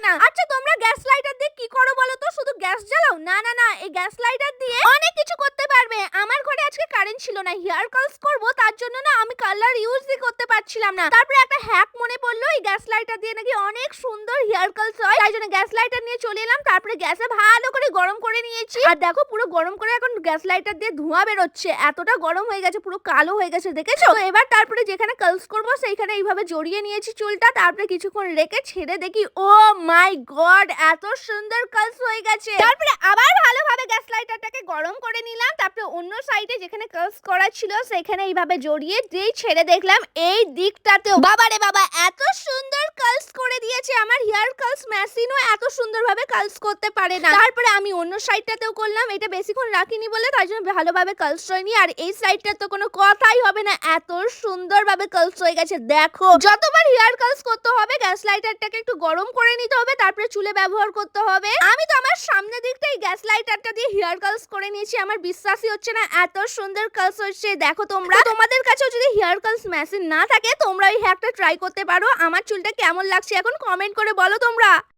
না। আচ্ছা তোমরা গ্যাস লাইটার দিয়ে কি করো বলো তো? শুধু গ্যাস জ্বালাও? না না না, এই গ্যাস লাইটার দিয়ে অনেক কিছু করতে পারবে। আমার ঘরে আজকে কারেন্ট ছিল না, হেয়ার কার্লস করব, তার জন্য না আমি কালার ইউজই করতে পারছিলাম না। তারপরে একটা হ্যাক মনে পড়লো, এই গ্যাস লাইটার দিয়ে নাকি অনেক সুন্দর হেয়ার কার্লস হয়, তাই জন্য গ্যাস লাইটার নিয়ে চলে এলাম। তারপরে গ্যাসে ভালো করে গরম করে নিয়েছি, আর দেখো পুরো গরম করে এখন গ্যাস লাইটার দিয়ে ধোঁয়া বেরোচ্ছে, এতটা গরম হয়ে গেছে, পুরো কালো হয়ে গেছে, দেখেছো? তো এবার তারপরে যেখানে কার্লস করব সেইখানে এইভাবে জড়িয়ে নিয়েছি চুলটা, তারপরে কিছুক্ষণ রেখে ছেড়ে দেখি ও মাই গড, এত সুন্দর কার্লস হয়ে গেছে। তারপরে আবার ভালোভাবে গ্যাস লাইটারটাকে গরম করে নিলাম, তারপরে অন্য সাইডে যেখানে কার্লস করা ছিল সেখানে এইভাবে জড়িয়ে যেই ছেড়ে দেখলাম এই দিকটাতেও বাবারে বাবা এত সুন্দর কার্লস করে দিয়েছে। আমার হেয়ার কার্লস মেশিনও এত সুন্দরভাবে কার্লস করতে পারে না। তারপরে আমি অন্য সাইডটাতেও করলাম, এটা বেশিক্ষণ রাখিনি বলে তাই জন্য ভালোভাবে কার্লস হয়নি, আর এই সাইডটা তো কোনো কথাই হবে না, এত সুন্দরভাবে কার্লস হয়ে গেছে। দেখো যতবার হেয়ার কার্লস করতে হবে গ্যাস লাইটারটাকে একটু গরম করে নিতে হবে, তারপরে চুলে ব্যবহার করতে হবে। আমি তো আমার সামনের দিকটাই গ্যাস লাইটারটা দিয়ে হেয়ার কার্লস করে নিয়েছি, আমার বিশ্বাসই হচ্ছে না এত সুন্দর কার্লস হচ্ছে। দেখো তোমরা, তোমাদের কাছেও যদি হেয়ার কার্লস মেশিন না থাকে তোমরা এই হ্যাকটা ট্রাই করতে পারো। আমার চুলটা কেমন লাগছে এখন কমেন্ট করে বলো তোমরা।